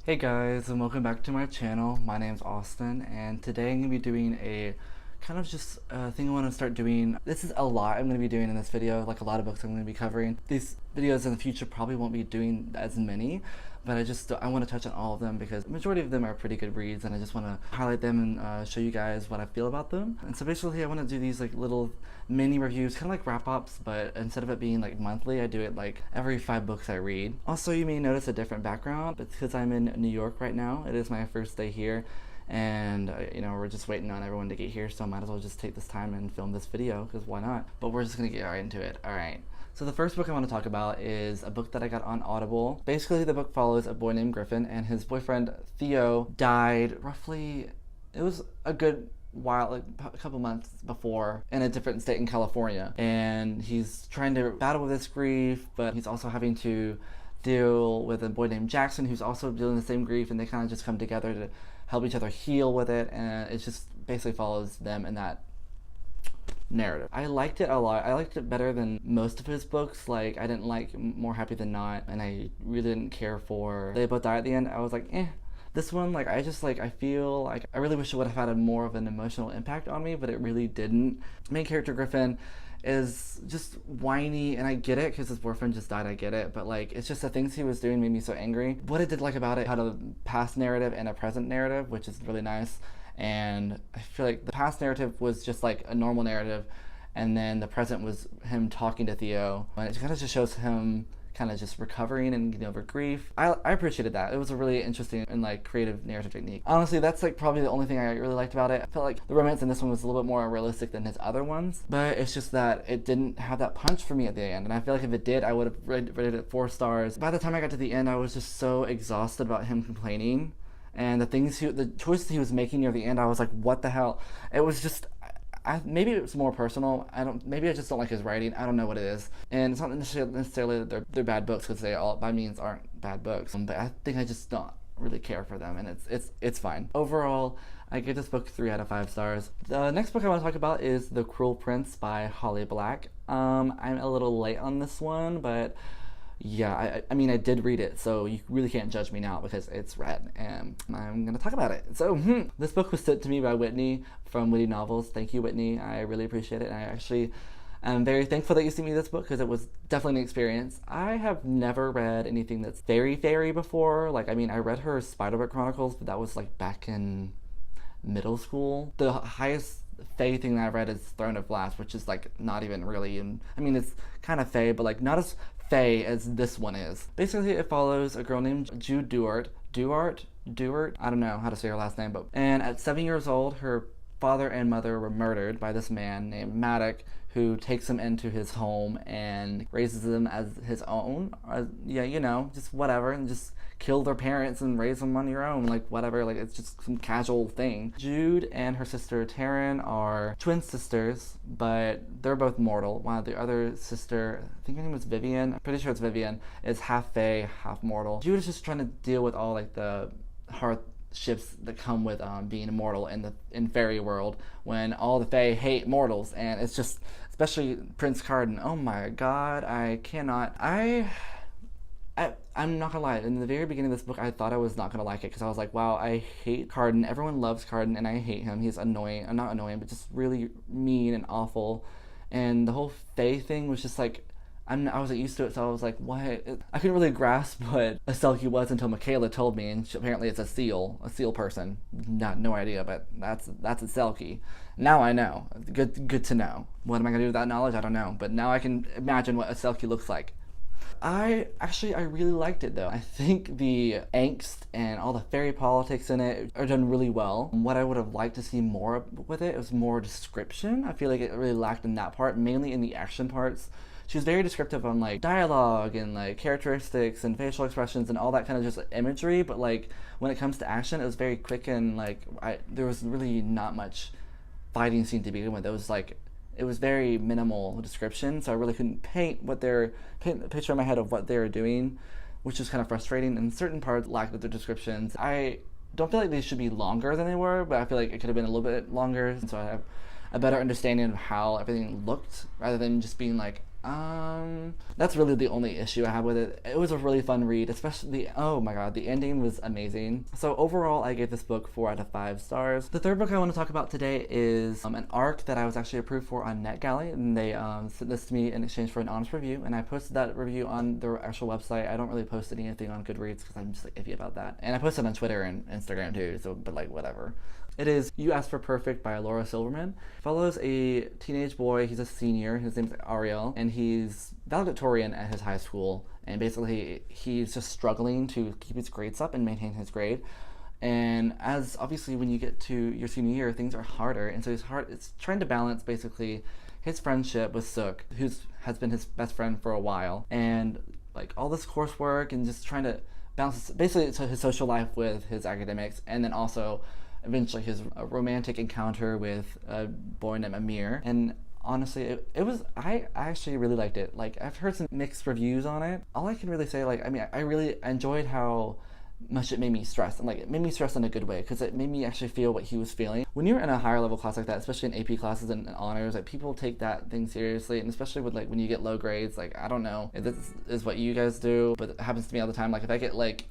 Hey guys, and welcome back to my channel. My name's Austin, and today I'm going to be doing a kind of just thing I want to start doing. This is a lot I'm going to be doing in this video, like a lot of books I'm going to be covering. These videos in the future probably won't be doing as many, but I want to touch on all of them because the majority of them are pretty good reads, and I just want to highlight them and show you guys what I feel about them. And so basically I want to do these like little mini reviews, kind of like wrap-ups, but instead of it being like monthly, I do it like every 5 books I read. Also, you may notice a different background, but because I'm in New York right now. It is my first day here, and we're just waiting on everyone to get here, so I might as well just take this time and film this video, because why not? But we're just gonna get right into it. Alright, so the first book I want to talk about is a book that I got on Audible. Basically, the book follows a boy named Griffin, and his boyfriend Theo died roughly, it was a good while, like a couple months before, in a different state in California, and he's trying to battle with this grief, but he's also having to deal with a boy named Jackson who's also dealing with the same grief, and they kind of just come together to help each other heal with it, and it just basically follows them in that narrative. I liked it a lot. I liked it better than most of his books. Like, I didn't like More Happy Than Not, and I really didn't care for They Both Die at the End. I was like, eh. This one, like, I feel like I really wish it would have had a more of an emotional impact on me, but it really didn't. Main character Griffin is just whiny, and I get it because his boyfriend just died, I get it, but like, it's just the things he was doing made me so angry. What I did like about it had a past narrative and a present narrative, which is really nice, and I feel like the past narrative was just like a normal narrative, and then the present was him talking to Theo, and it kind of just shows him kind of just recovering and getting over grief. I appreciated that. It was a really interesting and like creative narrative technique. Honestly, that's like probably the only thing I really liked about it. I felt like the romance in this one was a little bit more realistic than his other ones, but it's just that it didn't have that punch for me at the end, and I feel like if it did, I would have rated it 4 stars. By the time I got to the end, I was just so exhausted about him complaining, and the choices he was making near the end, I was like, what the hell? It was just, maybe it's more personal. Maybe I just don't like his writing. I don't know what it is. And it's not necessarily that they're bad books, because they all by means aren't bad books. But I think I just don't really care for them, and it's fine. Overall, I give this book 3 out of 5 stars. The next book I want to talk about is The Cruel Prince by Holly Black. I'm a little late on this one, but yeah, I mean, I did read it, so you really can't judge me now because it's read, and I'm gonna talk about it. So, this book was sent to me by Whitney from Witty Novels. Thank you, Whitney. I really appreciate it, and I actually am very thankful that you sent me this book because it was definitely an experience. I have never read anything that's fairy before. Like, I mean, I read her Spiderwick Chronicles, but that was like back in middle school. The highest fae thing that I've read is Throne of Glass, which is like not even really, and I mean, it's kind of fae, but like not as fae as this one is. Basically, it follows a girl named Jude Duart, I don't know how to say her last name, and at 7 years old, her father and mother were murdered by this man named Maddox, who takes them into his home and raises them as his own. Just whatever, and just kill their parents and raise them on your own, like whatever, like it's just some casual thing. Jude and her sister Taryn are twin sisters, but they're both mortal, while the other sister, I think her name was Vivian, I'm pretty sure it's Vivian, is half fae, half mortal. Jude is just trying to deal with all like the hardships that come with being immortal in fairy world, when all the fae hate mortals, and it's just, especially Prince Carden. Oh my god, I'm not gonna lie, in the very beginning of this book, I thought I was not gonna like it, because I was like, wow, I hate Carden. Everyone loves Carden, and I hate him. He's annoying. Not annoying, but just really mean and awful. And the whole fae thing was just like, I wasn't used to it, so I was like, what? I couldn't really grasp what a Selkie was until Michaela told me, and apparently it's a seal person. No idea, but that's a Selkie. Now I know. Good to know. What am I gonna do with that knowledge? I don't know, but now I can imagine what a Selkie looks like. I really liked it though. I think the angst and all the fairy politics in it are done really well. What I would have liked to see more with it was more description. I feel like it really lacked in that part, mainly in the action parts. She was very descriptive on like dialogue and like characteristics and facial expressions and all that kind of just imagery, but like when it comes to action, it was very quick, and like there was really not much fighting scene to begin with. It was very minimal description, so I really couldn't paint a picture in my head of what they were doing, which is kind of frustrating. And certain parts lacked with the descriptions. I don't feel like they should be longer than they were, but I feel like it could have been a little bit longer, so I have a better understanding of how everything looked, rather than just being like That's really the only issue I have with it. It was a really fun read, especially oh my god, the ending was amazing. So overall, I gave this book 4 out of 5 stars. The third book I want to talk about today is an ARC that I was actually approved for on NetGalley, and they sent this to me in exchange for an honest review, and I posted that review on their actual website. I don't really post anything on Goodreads because I'm just like iffy about that, and I posted on Twitter and Instagram too. So, but like whatever. It is You Asked for Perfect by Laura Silverman. It follows a teenage boy. He's a senior. His name's Ariel, and he's valedictorian at his high school. And basically, he's just struggling to keep his grades up and maintain his grade. And as obviously when you get to your senior year, things are harder. And so it's trying to balance basically his friendship with Sook, has been his best friend for a while, and like all this coursework and just trying to balance basically his social life with his academics, and then also eventually his romantic encounter with a boy named Amir. And honestly, it was, I actually really liked it. Like, I've heard some mixed reviews on it. All I can really say, like, I mean, I really enjoyed how much it made me stress, and like it made me stress in a good way, because it made me actually feel what he was feeling. When you're in a higher level class like that, especially in AP classes and honors, like people take that thing seriously, and especially with like when you get low grades, like I don't know if this is what you guys do, but it happens to me all the time. Like if I get like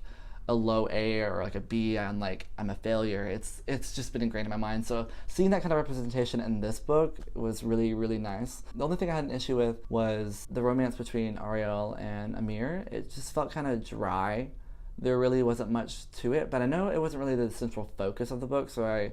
a low A or like a B and like I'm a failure, it's just been ingrained in my mind. So seeing that kind of representation in this book was really, really nice. The only thing I had an issue with was the romance between Ariel and Amir. It just felt kind of dry. There really wasn't much to it, but I know it wasn't really the central focus of the book, so I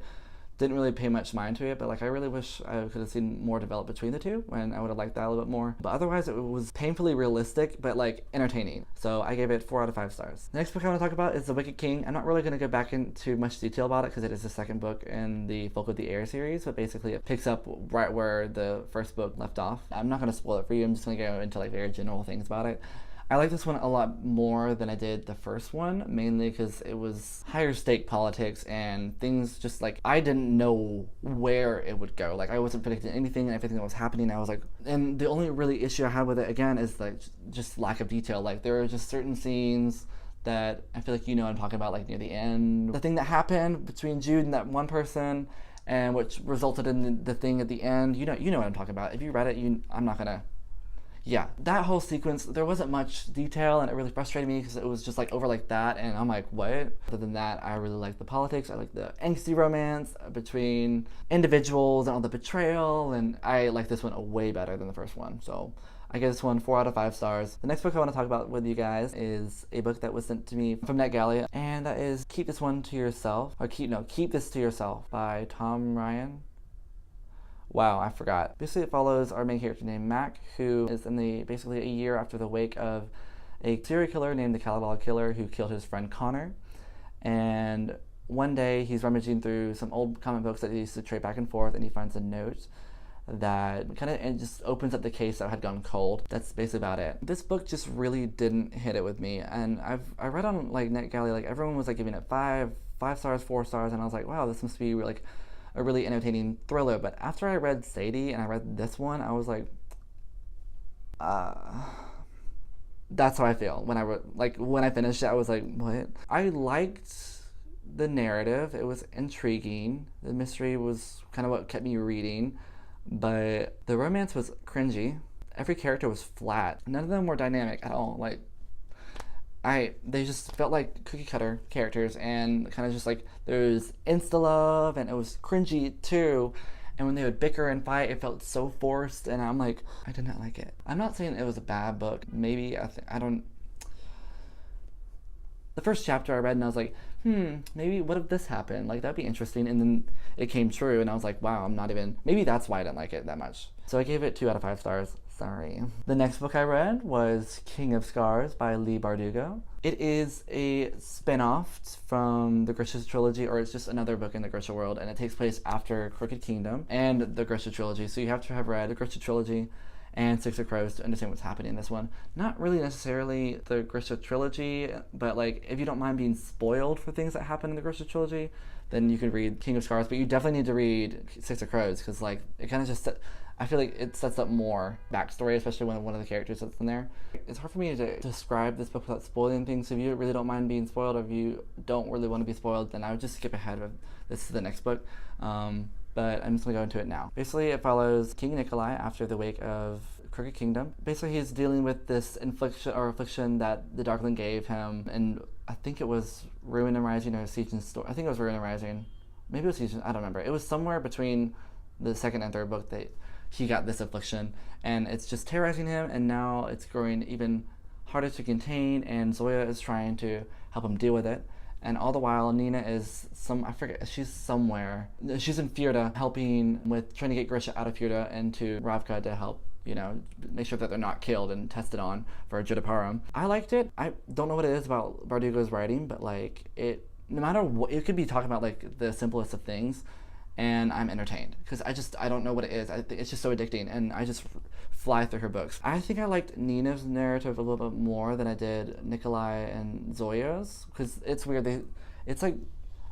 didn't really pay much mind to it. But like I really wish I could have seen more develop between the two, and I would have liked that a little bit more. But otherwise it was painfully realistic, but like entertaining. So I gave it 4 out of 5 stars. The next book I want to talk about is The Wicked King. I'm not really going to go back into much detail about it because it is the second book in the Folk of the Air series, but basically it picks up right where the first book left off. I'm not going to spoil it for you. I'm just going to go into like very general things about it. I like this one a lot more than I did the first one, mainly because it was higher stake politics and things just like I didn't know where it would go. Like I wasn't predicting anything and everything that was happening. I was like, and the only really issue I had with it again is like just lack of detail. Like there are just certain scenes that I feel like I'm talking about, like near the end. The thing that happened between Jude and that one person, and which resulted in the thing at the end. You know what I'm talking about. If you read it, I'm not gonna. Yeah, that whole sequence, there wasn't much detail, and it really frustrated me because it was just like over like that, and I'm like, what? Other than that, I really like the politics. I like the angsty romance between individuals and all the betrayal, and I like this one way better than the first one. So I give this one 4 out of 5 stars. The next book I want to talk about with you guys is a book that was sent to me from NetGalley, and that is Keep This One to Yourself, or Keep This to Yourself by Tom Ryan. Wow, I forgot. Basically, it follows our main character named Mac, who is in basically a year after the wake of a serial killer named the Calabar Killer who killed his friend Connor. And one day, he's rummaging through some old comic books that he used to trade back and forth, and he finds a note that kind of just opens up the case that had gone cold. That's basically about it. This book just really didn't hit it with me, and I read on like NetGalley, like everyone was like giving it 5 stars, 4 stars, and I was like, wow, this must be like a really entertaining thriller. But after I read Sadie and I read this one, I was like, that's how I feel. When I finished it, I was like, what? I liked the narrative. It was intriguing. The mystery was kind of what kept me reading, but the romance was cringy. Every character was flat. None of them were dynamic at all. Like, they just felt like cookie cutter characters, and kind of just like there was insta love, and it was cringy too. And when they would bicker and fight, it felt so forced, and I'm like, I did not like it. I'm not saying it was a bad book. Maybe I don't. The first chapter I read and I was like, maybe what if this happened? Like that'd be interesting. And then it came true, and I was like, wow, maybe that's why I didn't like it that much. So I gave it 2 out of 5 stars. Sorry. The next book I read was King of Scars by Leigh Bardugo. It is a spin-off from the Grisha trilogy, or it's just another book in the Grisha world, and it takes place after Crooked Kingdom and the Grisha trilogy. So you have to have read the Grisha trilogy and Six of Crows to understand what's happening in this one. Not really necessarily the Grisha trilogy, but like if you don't mind being spoiled for things that happen in the Grisha trilogy, then you can read King of Scars. But you definitely need to read Six of Crows, because like it kind of just I feel like it sets up more backstory, especially when one of the characters that's in there. It's hard for me to describe this book without spoiling things. So if you really don't mind being spoiled, or if you don't really want to be spoiled, then I would just skip ahead of this to the next book. But I'm just going to go into it now. Basically, it follows King Nikolai after the wake of Crooked Kingdom. Basically, he's dealing with this affliction that the Darkling gave him, and I think it was Ruin and Rising or Siege and Storm. I think it was Ruin and Rising. Maybe it was Siege. I don't remember. It was somewhere between the second and third book that he got this affliction, and it's just terrorizing him, and now it's growing even harder to contain, and Zoya is trying to help him deal with it. And all the while, Nina is I forget, she's somewhere. She's in Fjerda, helping with trying to get Grisha out of Fjerda and to Ravka to help, you know, make sure that they're not killed and tested on for Judiparum. I liked it. I don't know what it is about Bardugo's writing, but like no matter what, it could be talking about like the simplest of things, and I'm entertained because I don't know what it is. I think it's just so addicting, and I just fly through her books. I think I liked Nina's narrative a little bit more than I did Nikolai and Zoya's, because it's weird. It's like,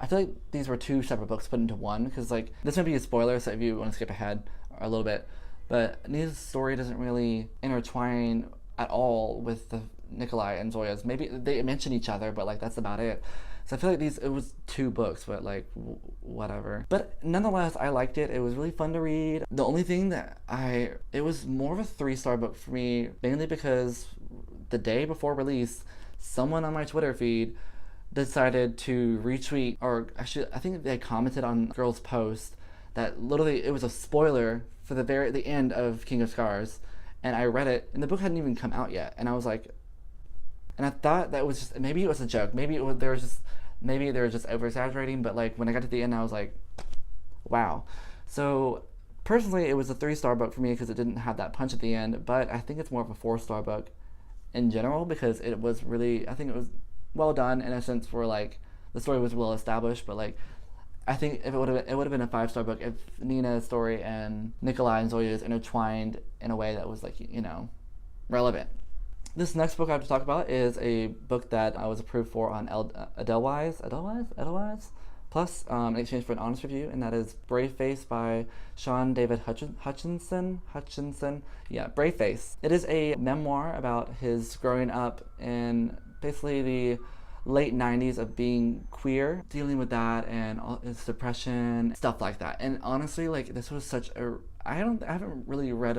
I feel like these were two separate books put into one, because like, this might be a spoiler, so if you want to skip ahead a little bit, but Nina's story doesn't really intertwine at all with the Nikolai and Zoya's. Maybe they mention each other, but like, that's about it. So I feel like it was two books, but like, whatever. But nonetheless, I liked it. It was really fun to read. The only thing that it was more of a 3-star book for me, mainly because the day before release, someone on my Twitter feed decided to retweet, or actually, I think they commented on a girl's post that literally it was a spoiler for the end of King of Scars. And I read it, and the book hadn't even come out yet. And I was like, and I thought that was just, maybe it was a joke. Maybe they were just over exaggerating, but like when I got to the end, I was like, wow. So personally, it was a 3-star book for me because it didn't have that punch at the end, but I think it's more of a 4-star book in general, because it was really, I think it was well done in a sense where like the story was well established, but like I think if it would have been a 5-star book if Nina's story and Nikolai and Zoya's intertwined in a way that was like, you know, relevant. This next book I have to talk about is a book that I was approved for on Edelweiss Plus in exchange for an honest review, and that is Brave Face by Sean David Hutchinson. Yeah, Brave Face. It is a memoir about his growing up in basically the late 90s of being queer, dealing with that and all his depression, stuff like that. And honestly, like, this was such a... I haven't really read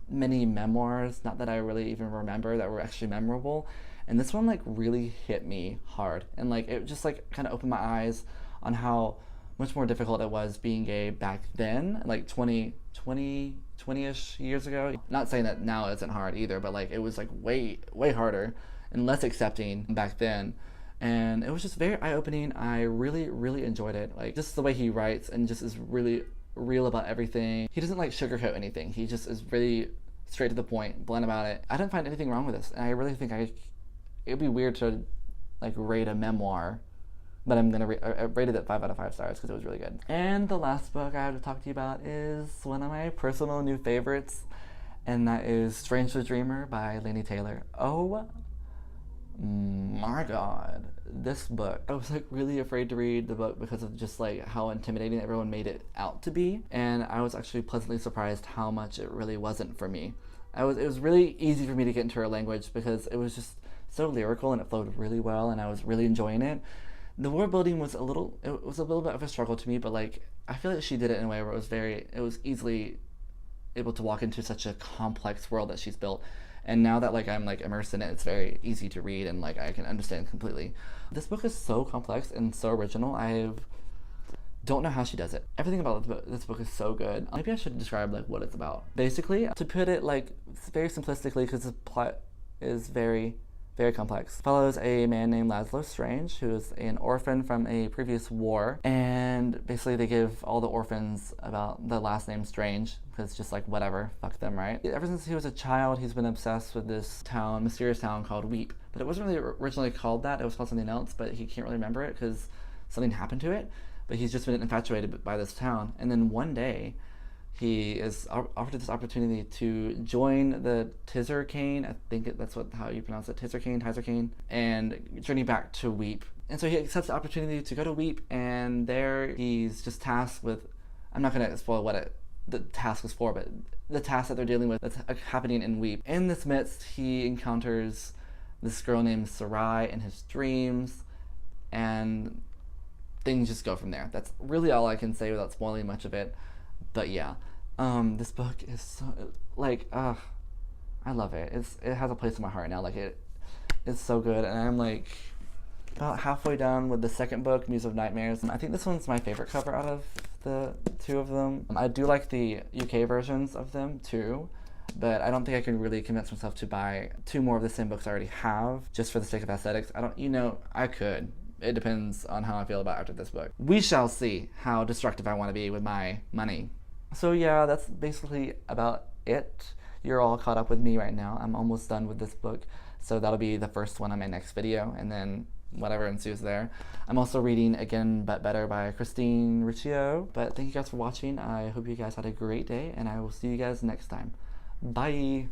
many memoirs, not that I really even remember, that were actually memorable, and this one like really hit me hard, and like it just like kind of opened my eyes on how much more difficult it was being gay back then, like 20-ish years ago. Not saying that now isn't hard either, but like it was like way harder and less accepting back then, and it was just very eye-opening. I really enjoyed it, like just the way he writes, and just is really real about everything. He doesn't like sugarcoat anything. He just is really straight to the point, blunt about it. I didn't find anything wrong with this, and I really think it'd be weird to like rate a memoir, but I'm gonna rate it at 5 out of 5 stars because it was really good. And the last book I have to talk to you about is one of my personal new favorites, and that is Strange the Dreamer by Laini Taylor. Oh my god, this book, I was like really afraid to read the book because of just like how intimidating everyone made it out to be, and I was actually pleasantly surprised how much it really wasn't for me. It was really easy for me to get into her language because it was just so lyrical and it flowed really well, and I was really enjoying it. The world building was a little bit of a struggle to me, but like I feel like she did it in a way where it was easily able to walk into such a complex world that she's built. And now that like I'm like immersed in it, it's very easy to read and like I can understand completely. This book is so complex and so original. Don't know how she does it. Everything about this book is so good. Maybe I should describe like what it's about. Basically, to put it like very simplistically, because the plot is very complex. Follows a man named Laszlo Strange, who is an orphan from a previous war, and basically they give all the orphans about the last name Strange, because it's just like whatever, fuck them, right? Ever since he was a child, he's been obsessed with this mysterious town called Weep, but it wasn't really originally called that. It was called something else, but he can't really remember it because something happened to it, but he's just been infatuated by this town. And then one day, he is offered this opportunity to join the Tizarkane, I think that's how you pronounce it, Tizarkane, and journey back to Weep. And so he accepts the opportunity to go to Weep, and there he's just tasked with, I'm not going to spoil what the task was for, but the task that they're dealing with that's happening in Weep. In this midst, he encounters this girl named Sarai in his dreams, and things just go from there. That's really all I can say without spoiling much of it. But yeah, This book is so, like, I love it. It has a place in my heart now. Like, it's so good, and I'm like about halfway done with the second book, Muse of Nightmares. I think this one's my favorite cover out of the two of them. I do like the UK versions of them too, but I don't think I can really convince myself to buy two more of the same books I already have just for the sake of aesthetics. I could. It depends on how I feel about after this book. We shall see how destructive I want to be with my money. So yeah, that's basically about it. You're all caught up with me right now. I'm almost done with this book, so that'll be the first one on my next video, and then whatever ensues there. I'm also reading Again But Better by Christine Riccio. But thank you guys for watching. I hope you guys had a great day, and I will see you guys next time. Bye!